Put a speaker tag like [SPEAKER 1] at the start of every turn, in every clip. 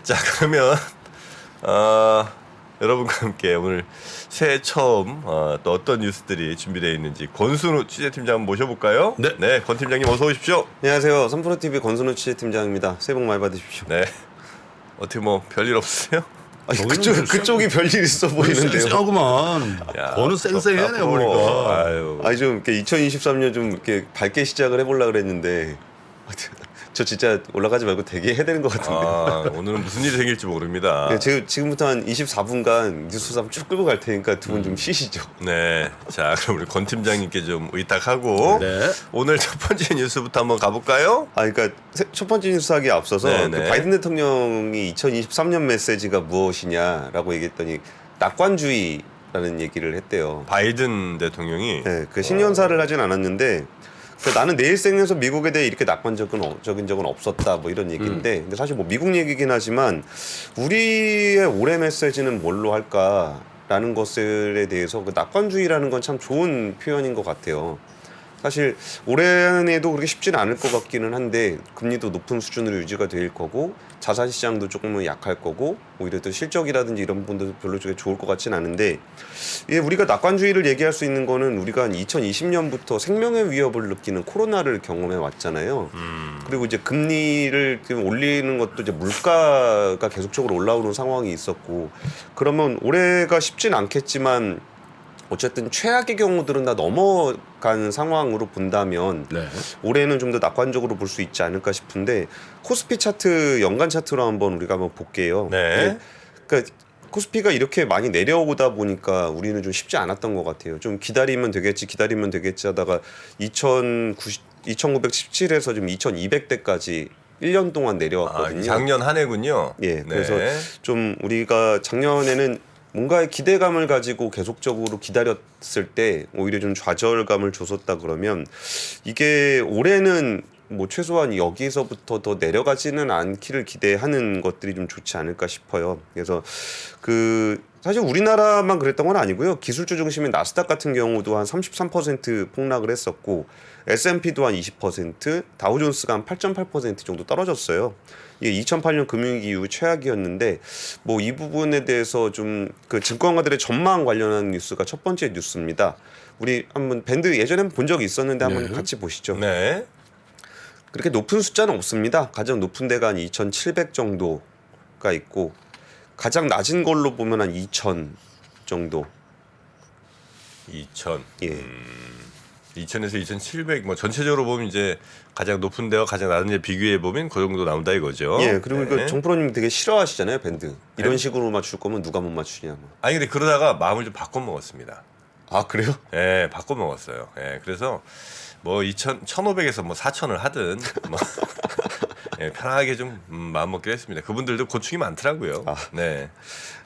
[SPEAKER 1] 자, 그러면 여러분과 함께 오늘 새해 처음 또 어떤 뉴스들이 준비되어 있는지 권순우 취재팀장 한번 모셔볼까요?
[SPEAKER 2] 네.
[SPEAKER 1] 권 팀장님 어서 오십시오.
[SPEAKER 3] 안녕하세요. 3프로TV 권순우 취재팀장입니다. 새해 복 많이 받으십시오.
[SPEAKER 1] 네. 어떻게 뭐 별일 없으세요?
[SPEAKER 3] 아니, 그쪽이 별일 있어 보이는데요.
[SPEAKER 2] 쌩쌩하구만.
[SPEAKER 1] 야,
[SPEAKER 2] 거는 쌩쌩해 내가 보니까.
[SPEAKER 1] 아유.
[SPEAKER 3] 아니 좀 이렇게 2023년 좀 이렇게 밝게 시작을 해보려고 그랬는데 저 진짜 올라가지 말고 대기해야 되는 것 같은데.
[SPEAKER 1] 오늘은 무슨 일이 생길지 모릅니다.
[SPEAKER 3] 네, 지금부터 한 24분간 뉴스 3 쭉 끌고 갈 테니까 두 분 좀 쉬시죠.
[SPEAKER 1] 네. 자, 그럼 우리 권 팀장님께 좀 의탁하고
[SPEAKER 2] 네.
[SPEAKER 1] 오늘 첫 번째 뉴스부터 한번 가볼까요?
[SPEAKER 3] 그러니까 첫 번째 뉴스 하기에 앞서서
[SPEAKER 1] 네네.
[SPEAKER 3] 그 바이든 대통령이 2023년 메시지가 무엇이냐라고 얘기했더니 낙관주의라는 얘기를 했대요.
[SPEAKER 1] 바이든 대통령이
[SPEAKER 3] 네, 그 신년사를 하진 않았는데 나는 내일 생에서 미국에 대해 이렇게 낙관적인 적은 없었다 뭐 이런 얘기인데 근데 사실 뭐 미국 얘기긴 하지만 우리의 올해 메시지는 뭘로 할까라는 것들에 대해서 그 낙관주의라는 건 참 좋은 표현인 것 같아요. 사실 올해에도 그렇게 쉽지는 않을 것 같기는 한데 금리도 높은 수준으로 유지가 될 거고 자산 시장도 조금은 약할 거고 오히려 또 실적이라든지 이런 부분도 별로 좋을 것 같지는 않은데 우리가 낙관주의를 얘기할 수 있는 거는 우리가 한 2020년부터 생명의 위협을 느끼는 코로나를 경험해 왔잖아요. 그리고 이제 금리를 올리는 것도 이제 물가가 계속적으로 올라오는 상황이 있었고 그러면 올해가 쉽진 않겠지만 어쨌든 최악의 경우들은 다 넘어간 상황으로 본다면
[SPEAKER 2] 네.
[SPEAKER 3] 올해는 좀 더 낙관적으로 볼 수 있지 않을까 싶은데 코스피 차트 연간 차트로 한번 우리가 한번 볼게요.
[SPEAKER 1] 네.
[SPEAKER 3] 그러니까 코스피가 이렇게 많이 내려오다 보니까 우리는 좀 쉽지 않았던 것 같아요. 좀 기다리면 되겠지 하다가 2917에서 좀 2200대까지 1년 동안 내려왔거든요.
[SPEAKER 1] 작년 한 해군요.
[SPEAKER 3] 예, 그래서
[SPEAKER 1] 네.
[SPEAKER 3] 좀 우리가 작년에는 뭔가의 기대감을 가지고 계속적으로 기다렸을 때 오히려 좀 좌절감을 줬었다 그러면 이게 올해는 뭐 최소한 여기서부터 더 내려가지는 않기를 기대하는 것들이 좀 좋지 않을까 싶어요. 그래서 사실 우리나라만 그랬던 건 아니고요. 기술주 중심의 나스닥 같은 경우도 한 33% 폭락을 했었고 S&P도 한 20%, 다우존스가 한 8.8% 정도 떨어졌어요. 이게 2008년 금융위기 이후 최악이었는데 뭐 이 부분에 대해서 좀 그 증권가들의 전망 관련한 뉴스가 첫 번째 뉴스입니다. 우리 한번 밴드 예전에 본 적이 있었는데 한번 같이 보시죠.
[SPEAKER 1] 네.
[SPEAKER 3] 그렇게 높은 숫자는 없습니다. 가장 높은 데가 한 2,700 정도가 있고 가장 낮은 걸로 보면 한 2,000 정도.
[SPEAKER 1] 2000.
[SPEAKER 3] 예.
[SPEAKER 1] 2000에서 2700 뭐 전체적으로 보면 이제 가장 높은 데와 가장 낮은 데 비교해 보면 그 정도 나온다 이거죠.
[SPEAKER 3] 예, 그리고
[SPEAKER 1] 네.
[SPEAKER 3] 정프로님 되게 싫어하시잖아요, 밴드. 이런 식으로 맞출 거면 누가 못 맞추냐. 뭐.
[SPEAKER 1] 아니 근데 그러다가 마음을 좀 바꿔 먹었습니다.
[SPEAKER 3] 아, 그래요?
[SPEAKER 1] 예, 바꿔 먹었어요. 예, 그래서 뭐 1500에서 뭐 4000을 하든 뭐 예, 편하게 좀 마음 먹기로 했습니다. 그분들도 고충이 많더라고요. 네.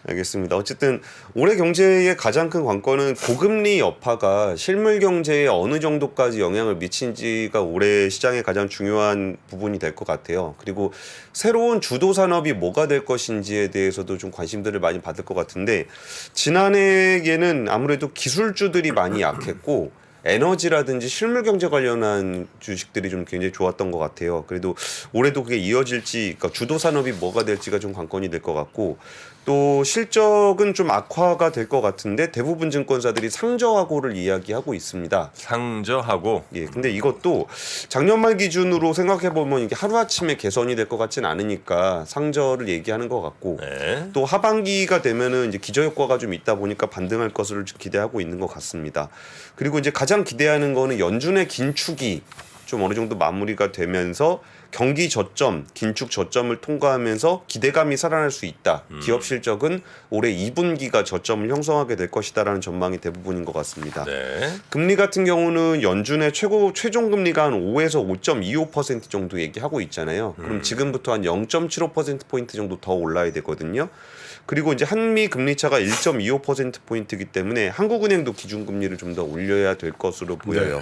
[SPEAKER 3] 알겠습니다. 어쨌든 올해 경제의 가장 큰 관건은 고금리 여파가 실물 경제에 어느 정도까지 영향을 미친지가 올해 시장의 가장 중요한 부분이 될 것 같아요. 그리고 새로운 주도 산업이 뭐가 될 것인지에 대해서도 좀 관심들을 많이 받을 것 같은데 지난해에는 아무래도 기술주들이 많이 약했고 에너지라든지 실물 경제 관련한 주식들이 좀 굉장히 좋았던 것 같아요. 그래도 올해도 그게 이어질지, 그러니까 주도 산업이 뭐가 될지가 좀 관건이 될 것 같고 또 실적은 좀 악화가 될 것 같은데 대부분 증권사들이 상저하고를 이야기하고 있습니다.
[SPEAKER 1] 상저하고
[SPEAKER 3] 예, 근데 이것도 작년 말 기준으로 생각해 보면 이게 하루 아침에 개선이 될 것 같진 않으니까 상저를 얘기하는 것 같고
[SPEAKER 1] 네.
[SPEAKER 3] 또 하반기가 되면은 이제 기저 효과가 좀 있다 보니까 반등할 것을 기대하고 있는 것 같습니다. 그리고 이제 가장 기대하는 거는 연준의 긴축이 좀 어느 정도 마무리가 되면서 경기 저점, 긴축 저점을 통과하면서 기대감이 살아날 수 있다. 기업 실적은 올해 2분기가 저점을 형성하게 될 것이다라는 전망이 대부분인 것 같습니다.
[SPEAKER 1] 네.
[SPEAKER 3] 금리 같은 경우는 연준의 최종 금리가 한 5에서 5.25% 정도 얘기하고 있잖아요. 그럼 지금부터 한 0.75%포인트 정도 더 올라야 되거든요. 그리고 이제 한미 금리 차가 1.25%포인트이기 때문에 한국은행도 기준금리를 좀 더 올려야 될 것으로 보여요.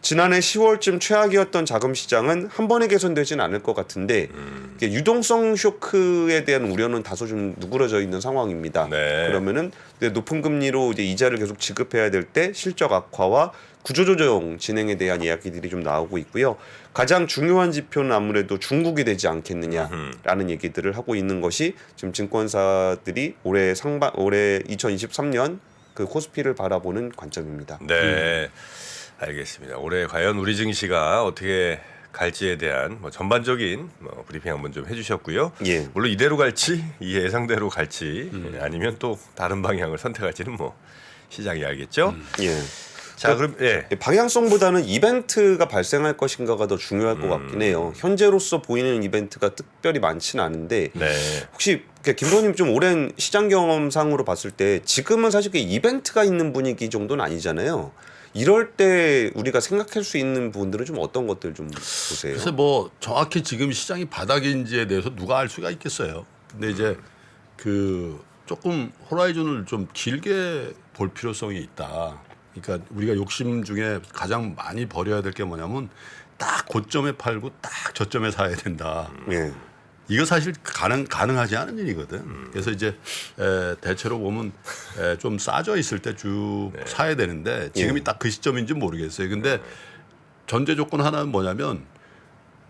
[SPEAKER 3] 지난해 10월쯤 최악이었던 자금 시장은 한 번에 개선되지는 않을 것 같은데 이게 유동성 쇼크에 대한 우려는 다소 좀 누그러져 있는 상황입니다.
[SPEAKER 1] 네.
[SPEAKER 3] 그러면은 이제 높은 금리로 이제 이자를 계속 지급해야 될 때 실적 악화와 구조조정 진행에 대한 이야기들이 좀 나오고 있고요. 가장 중요한 지표는 아무래도 중국이 되지 않겠느냐라는 얘기들을 하고 있는 것이 지금 증권사들이 올해 2023년 그 코스피를 바라보는 관점입니다.
[SPEAKER 1] 네, 알겠습니다. 올해 과연 우리 증시가 어떻게 갈지에 대한 뭐 전반적인 브리핑 한번 좀 해주셨고요.
[SPEAKER 3] 예.
[SPEAKER 1] 물론 이대로 갈지 이 예상대로 갈지 아니면 또 다른 방향을 선택할지는 뭐 시장이 알겠죠.
[SPEAKER 3] 예.
[SPEAKER 1] 자, 그럼 예.
[SPEAKER 3] 방향성보다는 이벤트가 발생할 것인가가 더 중요할 것 같긴 해요. 현재로서 보이는 이벤트가 특별히 많지는 않은데
[SPEAKER 1] 네.
[SPEAKER 3] 혹시 김 프로님 좀 오랜 시장 경험상으로 봤을 때 지금은 사실 그 이벤트가 있는 분위기 정도는 아니잖아요. 이럴 때 우리가 생각할 수 있는 부분들은 좀 어떤 것들 좀 보세요.
[SPEAKER 2] 그래서 뭐 정확히 지금 시장이 바닥인지에 대해서 누가 알 수가 있겠어요. 근데 이제 그 조금 호라이즌을 좀 길게 볼 필요성이 있다. 그러니까 우리가 욕심 중에 가장 많이 버려야 될 게 뭐냐면 딱 고점에 팔고 딱 저점에 사야 된다.
[SPEAKER 3] 예.
[SPEAKER 2] 이거 사실 가능하지 않은 일이거든. 그래서 이제 대체로 보면 좀 싸져 있을 때 쭉 사야 되는데 지금이 딱 그 시점인지 모르겠어요. 근데 전제 조건 하나는 뭐냐면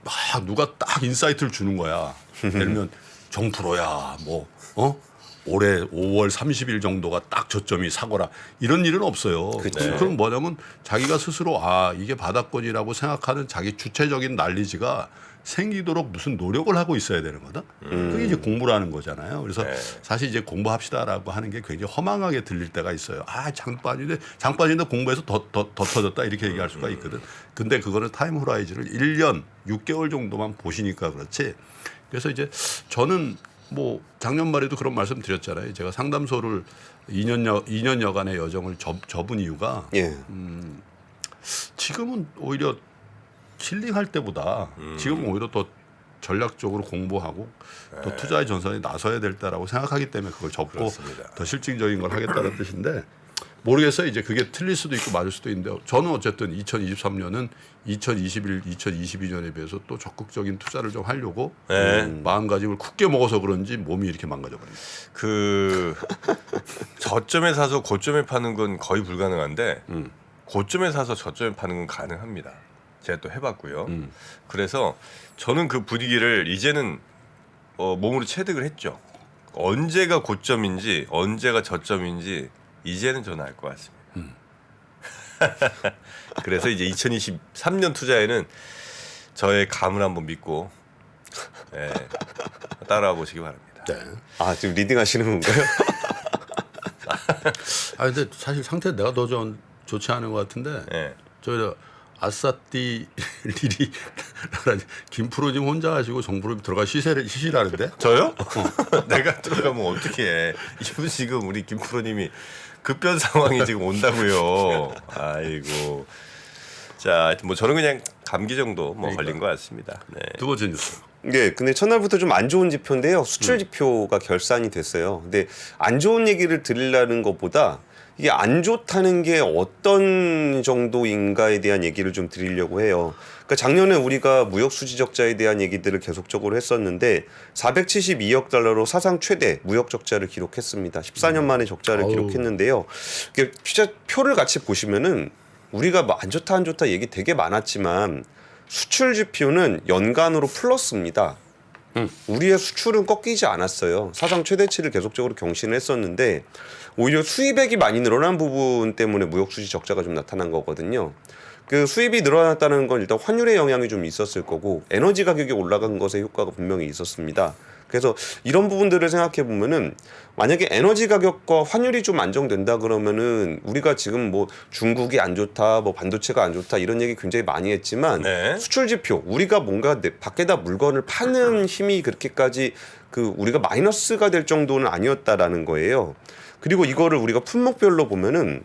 [SPEAKER 2] 막 누가 딱 인사이트를 주는 거야. 예를 들면 정프로야 뭐 올해 5월 30일 정도가 딱 저점이 사거라 이런 일은 없어요. 그럼 뭐냐면 자기가 스스로 이게 바닥권이라고 생각하는 자기 주체적인 난리지가 생기도록 무슨 노력을 하고 있어야 되는 거다. 그게 이제 공부라는 거잖아요. 그래서 사실 이제 공부합시다라고 하는 게 굉장히 허망하게 들릴 때가 있어요. 장 빠지는데 공부해서 더 터졌다 이렇게 얘기할 수가 있거든. 근데 그거는 타임 호라이즌을 1년 6개월 정도만 보시니까 그렇지. 그래서 이제 저는 뭐 작년 말에도 그런 말씀 드렸잖아요. 제가 상담소를 2년여간의 여정을 접은 이유가 지금은 오히려 힐링할 때보다 지금은 오히려 더 전략적으로 공부하고 또 투자의 전선에 나서야 될 때라고 생각하기 때문에 그걸 접고
[SPEAKER 1] 그렇습니다.
[SPEAKER 2] 더 실질적인 걸 하겠다는 뜻인데 모르겠어요. 이제 그게 틀릴 수도 있고 맞을 수도 있는데 저는 어쨌든 2023년은 2021, 2022년에 비해서 또 적극적인 투자를 좀 하려고 마음가짐을 굳게 먹어서 그런지 몸이 이렇게 망가져 버립니다.
[SPEAKER 1] 그 저점에 사서 고점에 파는 건 거의 불가능한데 고점에 사서 저점에 파는 건 가능합니다. 제가 또 해봤고요. 그래서 저는 그 분위기를 이제는 몸으로 체득을 했죠. 언제가 고점인지 언제가 저점인지 이제는 저는 알 것 같습니다. 그래서 이제 2023년 투자에는 저의 감을 한번 믿고 따라와 보시기 바랍니다.
[SPEAKER 2] 네.
[SPEAKER 3] 지금 리딩 하시는 건가요?
[SPEAKER 2] 근데 사실 상태 내가 더 좋지 않은 것 같은데 저 아싸띠 리리 김프로님 혼자 하시고 정프로님 들어가 쉬시라는데
[SPEAKER 1] 저요? 내가 들어가면 어떻게 해? 이분 지금 우리 김프로님이 급변 상황이 지금 온다고요. 아이고. 자, 뭐 저는 그냥 감기 정도 걸린 것 같습니다. 네.
[SPEAKER 2] 두 번째 뉴스.
[SPEAKER 3] 네, 근데 첫날부터 좀 안 좋은 지표인데요. 수출 지표가 결산이 됐어요. 근데 안 좋은 얘기를 드리려는 것보다 이게 안 좋다는 게 어떤 정도인가에 대한 얘기를 좀 드리려고 해요. 그러니까 작년에 우리가 무역 수지 적자에 대한 얘기들을 계속적으로 했었는데 472억 달러로 사상 최대 무역 적자를 기록했습니다. 14년 만에 적자를 기록했는데요. 이게 표를 같이 보시면은 우리가 뭐 안 좋다 얘기 되게 많았지만 수출 지표는 연간으로 플러스입니다. 우리의 수출은 꺾이지 않았어요. 사상 최대치를 계속적으로 경신을 했었는데 오히려 수입액이 많이 늘어난 부분 때문에 무역 수지 적자가 좀 나타난 거거든요. 그 수입이 늘어났다는 건 일단 환율의 영향이 좀 있었을 거고 에너지 가격이 올라간 것의 효과가 분명히 있었습니다. 그래서 이런 부분들을 생각해 보면은 만약에 에너지 가격과 환율이 좀 안정된다 그러면은 우리가 지금 뭐 중국이 안 좋다, 뭐 반도체가 안 좋다 이런 얘기 굉장히 많이 했지만 수출 지표 우리가 뭔가 밖에다 물건을 파는 힘이 그렇게까지 우리가 마이너스가 될 정도는 아니었다라는 거예요. 그리고 이거를 우리가 품목별로 보면은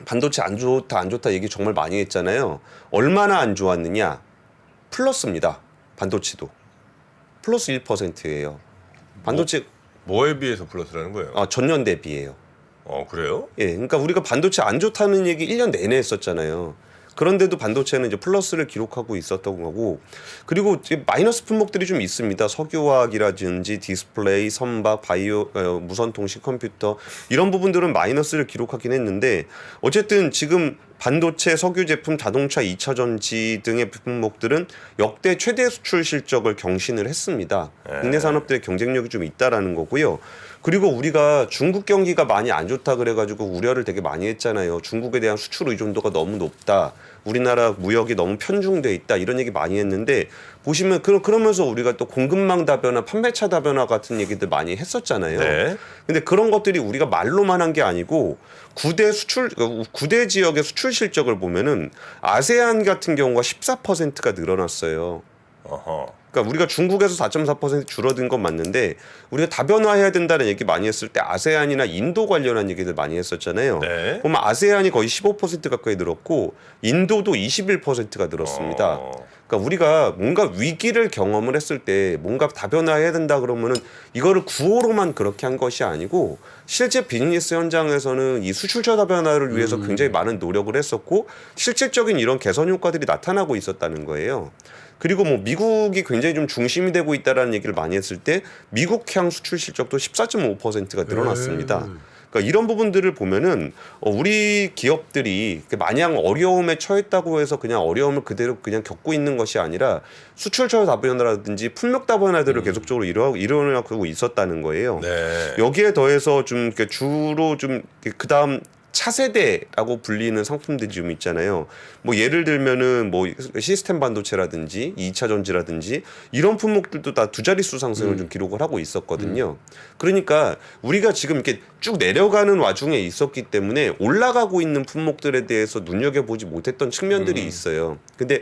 [SPEAKER 3] 반도체 안 좋다 얘기 정말 많이 했잖아요. 얼마나 안 좋았느냐? 플러스입니다. 반도체도. 플러스 1%예요. 반도체
[SPEAKER 1] 뭐에 비해서 플러스라는 거예요?
[SPEAKER 3] 전년 대비예요.
[SPEAKER 1] 그래요?
[SPEAKER 3] 예, 그러니까 우리가 반도체 안 좋다는 얘기 1년 내내 했었잖아요. 그런데도 반도체는 이제 플러스를 기록하고 있었던 거고 그리고 이제 마이너스 품목들이 좀 있습니다. 석유화학이라든지 디스플레이, 선박, 바이오, 무선 통신 컴퓨터 이런 부분들은 마이너스를 기록하긴 했는데 어쨌든 지금 반도체, 석유 제품, 자동차, 2차 전지 등의 품목들은 역대 최대 수출 실적을 경신을 했습니다. 국내 산업들의 경쟁력이 좀 있다라는 거고요. 그리고 우리가 중국 경기가 많이 안 좋다 그래가지고 우려를 되게 많이 했잖아요. 중국에 대한 수출 의존도가 너무 높다. 우리나라 무역이 너무 편중돼 있다. 이런 얘기 많이 했는데 보시면 그러면서 우리가 또 공급망 다변화, 판매차 다변화 같은 얘기들 많이 했었잖아요.
[SPEAKER 1] 네.
[SPEAKER 3] 근데 그런 것들이 우리가 말로만 한 게 아니고 9대 지역의 수출 실적을 보면은 아세안 같은 경우가 14%가 늘어났어요.
[SPEAKER 1] 어허.
[SPEAKER 3] 그러니까 우리가 중국에서 4.4% 줄어든 건 맞는데 우리가 다변화해야 된다는 얘기 많이 했을 때 아세안이나 인도 관련한 얘기들 많이 했었잖아요.
[SPEAKER 1] 네.
[SPEAKER 3] 보면 아세안이 거의 15% 가까이 늘었고 인도도 21%가 늘었습니다. 그러니까 우리가 뭔가 위기를 경험을 했을 때 뭔가 다변화해야 된다 그러면은 이거를 구호로만 그렇게 한 것이 아니고 실제 비즈니스 현장에서는 이 수출처 다변화를 위해서 굉장히 많은 노력을 했었고 실질적인 이런 개선 효과들이 나타나고 있었다는 거예요. 그리고 뭐 미국이 굉장히 좀 중심이 되고 있다라는 얘기를 많이 했을 때 미국향 수출 실적도 14.5%가 늘어났습니다. 그러니까 이런 부분들을 보면은 우리 기업들이 마냥 어려움에 처했다고 해서 그냥 어려움을 그대로 그냥 겪고 있는 것이 아니라 수출처 다변화라든지 품목 다변화들을 계속적으로 일어나고 있었다는 거예요.
[SPEAKER 1] 네.
[SPEAKER 3] 여기에 더해서 좀 이렇게 주로 좀 그다음 차세대라고 불리는 상품들이 좀 있잖아요. 뭐 예를 들면은 뭐 시스템 반도체라든지 2차 전지라든지 이런 품목들도 다 두 자릿수 상승을 좀 기록을 하고 있었거든요. 그러니까 우리가 지금 이렇게 쭉 내려가는 와중에 있었기 때문에 올라가고 있는 품목들에 대해서 눈여겨보지 못했던 측면들이 있어요. 근데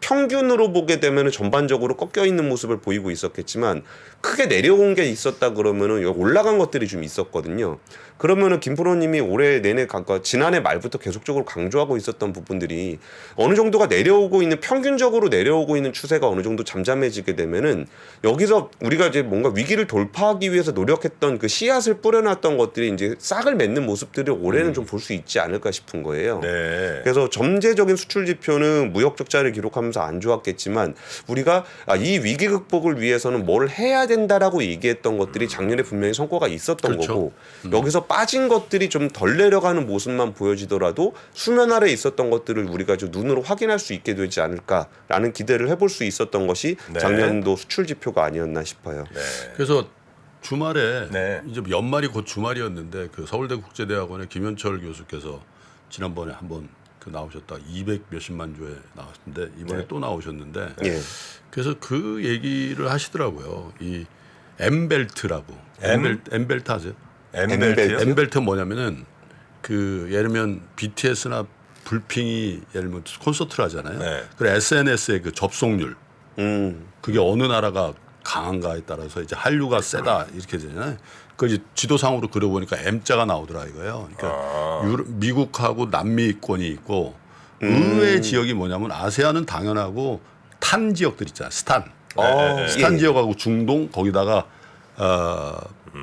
[SPEAKER 3] 평균으로 보게 되면은 전반적으로 꺾여 있는 모습을 보이고 있었겠지만 크게 내려온 게 있었다 그러면은 올라간 것들이 좀 있었거든요. 그러면은 김프로님이 올해 내내 지난해 말부터 계속적으로 강조하고 있었던 부분들이 어느 정도가 내려오고 있는 평균적으로 내려오고 있는 추세가 어느 정도 잠잠해지게 되면은 여기서 우리가 이제 뭔가 위기를 돌파하기 위해서 노력했던 그 씨앗을 뿌려놨던 것들이 이제 싹을 맺는 모습들을 올해는 좀 볼 수 있지 않을까 싶은 거예요.
[SPEAKER 1] 네.
[SPEAKER 3] 그래서 점재적인 수출 지표는 무역 적자를 기록하면서 안 좋았겠지만 우리가 이 위기 극복을 위해서는 뭘 해야 된다라고 얘기했던 것들이 작년에 분명히 성과가 있었던
[SPEAKER 2] 그렇죠.
[SPEAKER 3] 거고 여기서 빠진 것들이 좀 덜 내려가는 모습만 보여지더라도 수면 아래 있었던 것들을 우리가 좀 눈으로 확인할 수 있게 되지 않을까라는 기대를 해볼 수 있었던 것이
[SPEAKER 1] 네.
[SPEAKER 3] 작년도 수출 지표가 아니었나 싶어요.
[SPEAKER 1] 네.
[SPEAKER 2] 그래서 주말에
[SPEAKER 1] 네.
[SPEAKER 2] 이제 연말이 곧 주말이었는데 그 서울대 국제대학원의 김현철 교수께서 지난번에 한번 그 나오셨다 200 몇십만 조에 나왔는데 이번에
[SPEAKER 1] 네.
[SPEAKER 2] 또 나오셨는데
[SPEAKER 3] 예.
[SPEAKER 2] 그래서 그 얘기를 하시더라고요. 이 M벨트라고. M벨트 아세요?
[SPEAKER 1] M벨트요?
[SPEAKER 2] M벨트 뭐냐면은 그 예를 들면 BTS나 불핑이 예를 들면 콘서트를 하잖아요.
[SPEAKER 1] 네.
[SPEAKER 2] 그래 SNS의 그 접속률 그게 어느 나라가 강한가에 따라서 이제 한류가 세다 이렇게 되잖아요. 그 이제 지도상으로 그려보니까 M자가 나오더라 이거예요. 그러니까 미국하고 남미권이 있고 의외의 지역이 뭐냐면 아세안은 당연하고 탄 지역들 있잖아요. 스탄
[SPEAKER 3] 예.
[SPEAKER 2] 지역하고 중동 거기다가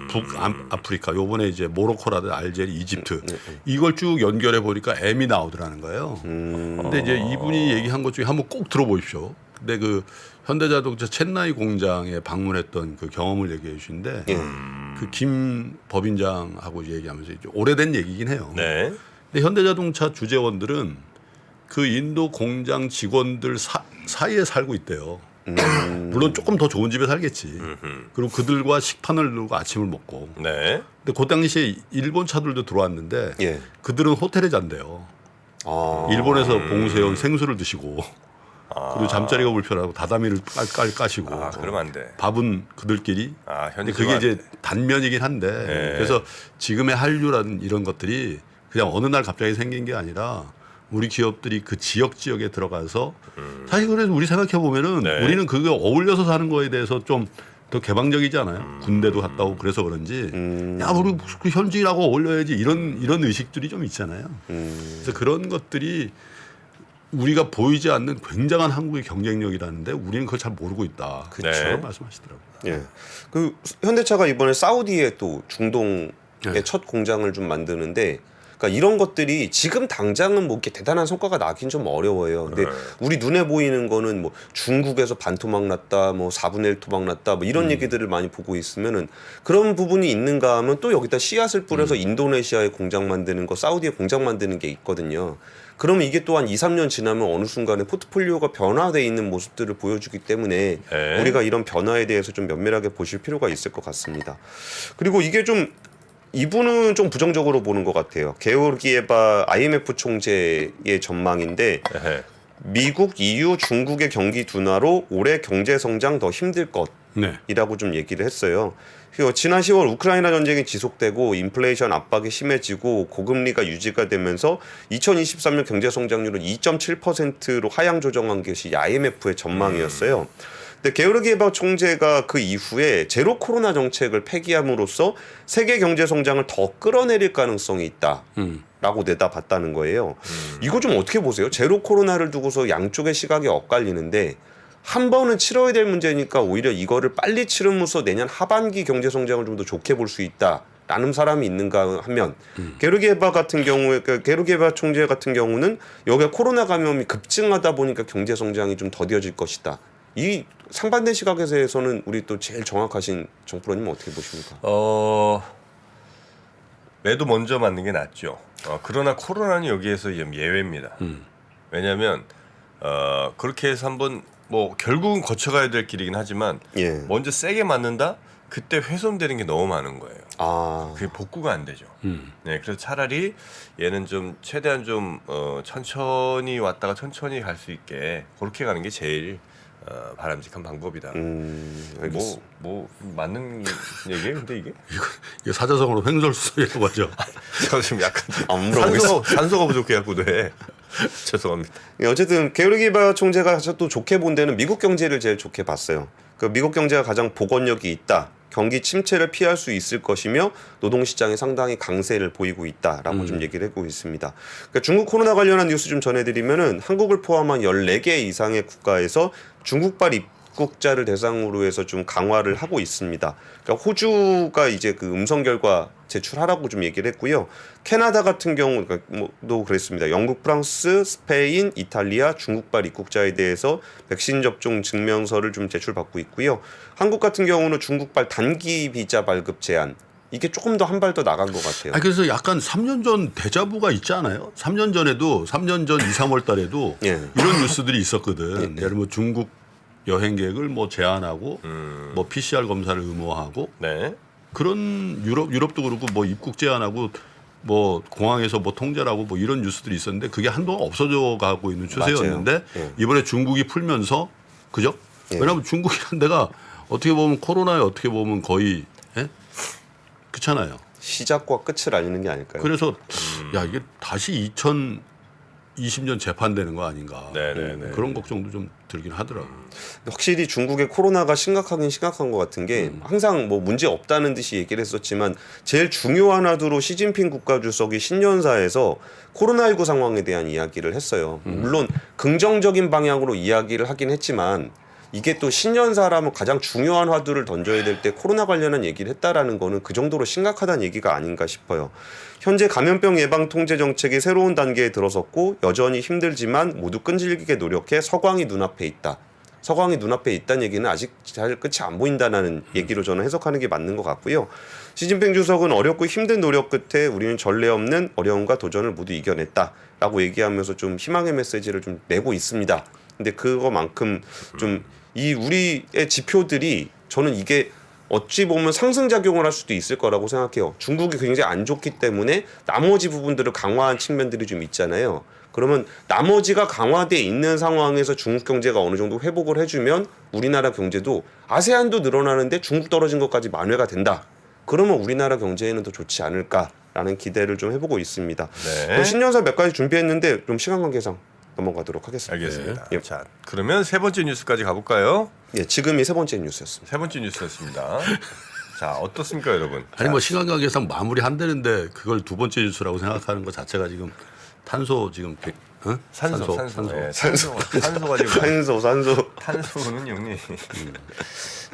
[SPEAKER 2] 북아프리카 요번에 이제 모로코라든 알제리, 이집트 이걸 쭉 연결해 보니까 M이 나오더라는 거예요. 근데 이제 이분이 얘기한 것 중에 한번 꼭 들어보십시오. 근데 그 현대자동차 첸나이 공장에 방문했던 그 경험을 얘기해 주신데 그 김 법인장하고 얘기하면서 이제 오래된 얘기긴 해요.
[SPEAKER 1] 네.
[SPEAKER 2] 근데 현대자동차 주재원들은 그 인도 공장 직원들 사이에 살고 있대요. 물론 조금 더 좋은 집에 살겠지. 그리고 그들과 식판을 들고 아침을 먹고.
[SPEAKER 1] 네.
[SPEAKER 2] 근데 그 당시에 일본 차들도 들어왔는데
[SPEAKER 3] 예.
[SPEAKER 2] 그들은 호텔에 잔대요. 일본에서 봉쇄온 생수를 드시고 그리고 잠자리가 불편하고 다다미를 까시고
[SPEAKER 1] 그러면 안 돼.
[SPEAKER 2] 밥은 그들끼리.
[SPEAKER 1] 현지
[SPEAKER 2] 근데 그게 이제 단면이긴 한데
[SPEAKER 1] 네.
[SPEAKER 2] 그래서 지금의 한류라는 이런 것들이 그냥 어느 날 갑자기 생긴 게 아니라 우리 기업들이 그 지역에 들어가서 사실 그래서 우리 생각해 보면은
[SPEAKER 1] 네.
[SPEAKER 2] 우리는 그게 어울려서 사는 거에 대해서 좀 더 개방적이잖아요. 군대도 갔다 오고 그래서 그런지 야 우리 그 현지인하고 어울려야지 이런 의식들이 좀 있잖아요. 그래서 그런 것들이 우리가 보이지 않는 굉장한 한국의 경쟁력이라는데 우리는 그걸 잘 모르고 있다.
[SPEAKER 1] 그쵸.
[SPEAKER 2] 그런 말씀하시더라고요.
[SPEAKER 3] 예. 그 현대차가 이번에 사우디에 또 중동의
[SPEAKER 2] 네.
[SPEAKER 3] 첫 공장을 좀 만드는데 그러니까 이런 것들이 지금 당장은 뭐 이렇게 대단한 성과가 나긴 좀 어려워요. 근데 우리 눈에 보이는 거는 뭐 중국에서 반토막 났다, 뭐 4분의 1 토막 났다, 뭐 이런 얘기들을 많이 보고 있으면은 그런 부분이 있는가 하면 또 여기다 씨앗을 뿌려서 인도네시아에 공장 만드는 거, 사우디에 공장 만드는 게 있거든요. 그러면 이게 또한 2, 3년 지나면 어느 순간에 포트폴리오가 변화되어 있는 모습들을 보여주기 때문에
[SPEAKER 1] 네.
[SPEAKER 3] 우리가 이런 변화에 대해서 좀 면밀하게 보실 필요가 있을 것 같습니다. 그리고 이게 좀 이분은 좀 부정적으로 보는 것 같아요. 게오르기에바 IMF 총재의 전망인데
[SPEAKER 1] 에헤.
[SPEAKER 3] 미국, EU, 중국의 경기 둔화로 올해 경제 성장 더 힘들 것이라고 좀 얘기를 했어요. 그리고 지난 10월 우크라이나 전쟁이 지속되고 인플레이션 압박이 심해지고 고금리가 유지가 되면서 2023년 경제 성장률은 2.7%로 하향 조정한 것이 IMF의 전망이었어요. 근데 게오르기에바 총재가 그 이후에 제로 코로나 정책을 폐기함으로써 세계 경제 성장을 더 끌어내릴 가능성이 있다라고 내다봤다는 거예요. 이거 좀 어떻게 보세요? 제로 코로나를 두고서 양쪽의 시각이 엇갈리는데 한 번은 치러야 될 문제니까 오히려 이거를 빨리 치르면서 내년 하반기 경제 성장을 좀 더 좋게 볼 수 있다라는 사람이 있는가 하면 게오르기에바 같은 경우에 게오르기에바 총재 같은 경우는 여기에 코로나 감염이 급증하다 보니까 경제 성장이 좀 더뎌질 것이다. 이 상반된 시각에서는 우리 또 제일 정확하신 정프로님 어떻게 보십니까?
[SPEAKER 1] 매도 먼저 맞는 게 낫죠. 그러나 코로나는 여기에서 예외입니다. 왜냐하면 그렇게 해서 한번 뭐 결국은 거쳐가야 될 길이긴 하지만
[SPEAKER 3] 예.
[SPEAKER 1] 먼저 세게 맞는다? 그때 훼손되는 게 너무 많은 거예요.
[SPEAKER 3] 아,
[SPEAKER 1] 그게 복구가 안 되죠. 네, 그래서 차라리 얘는 좀 최대한 좀 천천히 왔다가 천천히 갈 수 있게 그렇게 가는 게 제일 바람직한 방법이다.
[SPEAKER 3] 알겠습니다.
[SPEAKER 1] 뭐 맞는 얘기예요, 근데 이게?
[SPEAKER 2] 이게 사자성어로 횡설수설이라고 하죠.
[SPEAKER 1] 저 지금 약간
[SPEAKER 3] 안 물어보겠습니다.
[SPEAKER 1] 산소가 부족해갖고 네. 죄송합니다.
[SPEAKER 3] 예, 어쨌든 게오르기에바 총재가 또 좋게 본 데는 미국 경제를 제일 좋게 봤어요. 그 미국 경제가 가장 복원력이 있다. 경기 침체를 피할 수 있을 것이며 노동시장이 상당히 강세를 보이고 있다라고 좀 얘기를 하고 있습니다. 그러니까 중국 코로나 관련한 뉴스 좀 전해드리면은 한국을 포함한 14개 이상의 국가에서 중국발 입국자를 대상으로 해서 좀 강화를 하고 있습니다. 그러니까 호주가 이제 그 음성 결과 제출하라고 좀 얘기를 했고요. 캐나다 같은 경우도 그랬습니다. 영국, 프랑스, 스페인, 이탈리아, 중국발 입국자에 대해서 백신 접종 증명서를 좀 제출받고 있고요. 한국 같은 경우는 중국발 단기 비자 발급 제한. 이게 조금 더 한 발 더 나간 것 같아요.
[SPEAKER 2] 그래서 약간 3년 전 데자부가 있지 않아요? 3년 전에도 3년 전 2, 3월 달에도
[SPEAKER 3] 예.
[SPEAKER 2] 이런 뉴스들이 있었거든. 예를 들면 중국 여행 계획을 뭐 제한하고 뭐 PCR 검사를 의무화하고
[SPEAKER 1] 네.
[SPEAKER 2] 그런 유럽도 그렇고 뭐 입국 제한하고 뭐 공항에서 뭐 통제라고 뭐 이런 뉴스들이 있었는데 그게 한동안 없어져 가고 있는 추세였는데
[SPEAKER 3] 예.
[SPEAKER 2] 이번에 중국이 풀면서 그죠?
[SPEAKER 3] 예.
[SPEAKER 2] 왜냐하면 중국이란 데가 어떻게 보면 코로나에 어떻게 보면 거의 그렇잖아요.
[SPEAKER 3] 시작과 끝을 알리는 게 아닐까요?
[SPEAKER 2] 그래서 야 이게 다시 2020년 재판되는 거 아닌가
[SPEAKER 1] 네네네.
[SPEAKER 2] 그런 걱정도 좀 들긴 하더라고요.
[SPEAKER 3] 확실히 중국의 코로나가 심각하긴 심각한 것 같은 게 항상 뭐 문제 없다는 듯이 얘기를 했었지만 제일 중요한 화두로 시진핑 국가주석이 신년사에서 코로나19 상황에 대한 이야기를 했어요. 물론 긍정적인 방향으로 이야기를 하긴 했지만 이게 또 신년사라면 가장 중요한 화두를 던져야 될 때 코로나 관련한 얘기를 했다라는 거는 그 정도로 심각하다는 얘기가 아닌가 싶어요. 현재 감염병 예방 통제 정책이 새로운 단계에 들어섰고 여전히 힘들지만 모두 끈질기게 노력해 서광이 눈앞에 있다. 서광이 눈앞에 있다는 얘기는 아직 잘 끝이 안 보인다는 얘기로 저는 해석하는 게 맞는 것 같고요. 시진핑 주석은 어렵고 힘든 노력 끝에 우리는 전례 없는 어려움과 도전을 모두 이겨냈다라고 얘기하면서 좀 희망의 메시지를 좀 내고 있습니다. 근데 그거만큼 좀 이 우리의 지표들이 저는 이게 어찌 보면 상승작용을 할 수도 있을 거라고 생각해요. 중국이 굉장히 안 좋기 때문에 나머지 부분들을 강화한 측면들이 좀 있잖아요. 그러면 나머지가 강화돼 있는 상황에서 중국 경제가 어느 정도 회복을 해주면 우리나라 경제도 아세안도 늘어나는데 중국 떨어진 것까지 만회가 된다. 그러면 우리나라 경제에는 더 좋지 않을까라는 기대를 좀 해보고 있습니다.
[SPEAKER 1] 네.
[SPEAKER 3] 신년사 몇 가지 준비했는데 좀 시간 관계상 넘어가도록 하겠습니다.
[SPEAKER 1] 알겠습니다.
[SPEAKER 3] 예.
[SPEAKER 1] 자, 그러면 세 번째 뉴스까지 가볼까요?
[SPEAKER 3] 예, 지금이 세 번째 뉴스였습니다.
[SPEAKER 1] 세 번째 뉴스였습니다. 자, 어떻습니까, 여러분?
[SPEAKER 2] 아니 뭐 시간 관계상 마무리 한다는데 그걸 두 번째 뉴스라고 생각하는 것 자체가 지금 탄소 지금
[SPEAKER 1] 산소. 네, 산소가 지금
[SPEAKER 3] 산소.
[SPEAKER 1] 탄소는 형님.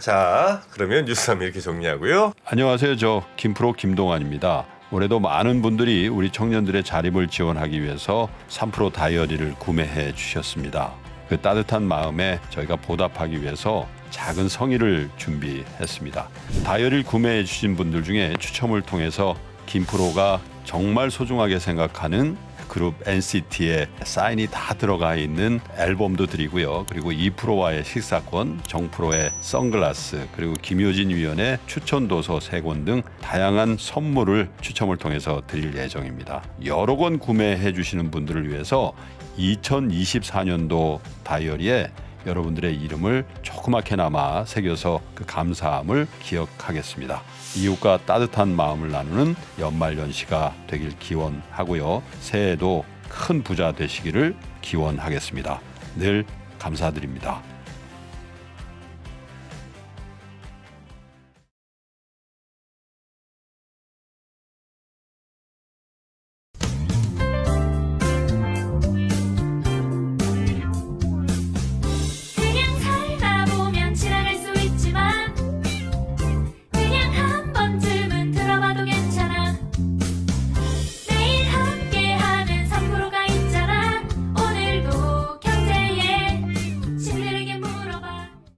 [SPEAKER 1] 자, 그러면 뉴스 3 이렇게 정리하고요.
[SPEAKER 4] 안녕하세요. 저 김프로 김동환입니다.
[SPEAKER 2] 올해도 많은 분들이 우리 청년들의 자립을 지원하기 위해서 3프로 다이어리를 구매해 주셨습니다. 그 따뜻한 마음에 저희가 보답하기 위해서 작은 성의를 준비했습니다. 다이어리를 구매해 주신 분들 중에 추첨을 통해서 김프로가 정말 소중하게 생각하는 그룹 NCT의 사인이 다 들어가 있는 앨범도 드리고요. 그리고 2프로와의 식사권, 정프로의 선글라스, 그리고 김효진 위원의 추천도서 3권 등 다양한 선물을 추첨을 통해서 드릴 예정입니다. 여러 권 구매해 주시는 분들을 위해서 2024년도 다이어리에 여러분들의 이름을 조그맣게나마 새겨서 그 감사함을 기억하겠습니다. 이웃과 따뜻한 마음을 나누는 연말연시가 되길 기원하고요. 새해에도 큰 부자 되시기를 기원하겠습니다. 늘 감사드립니다.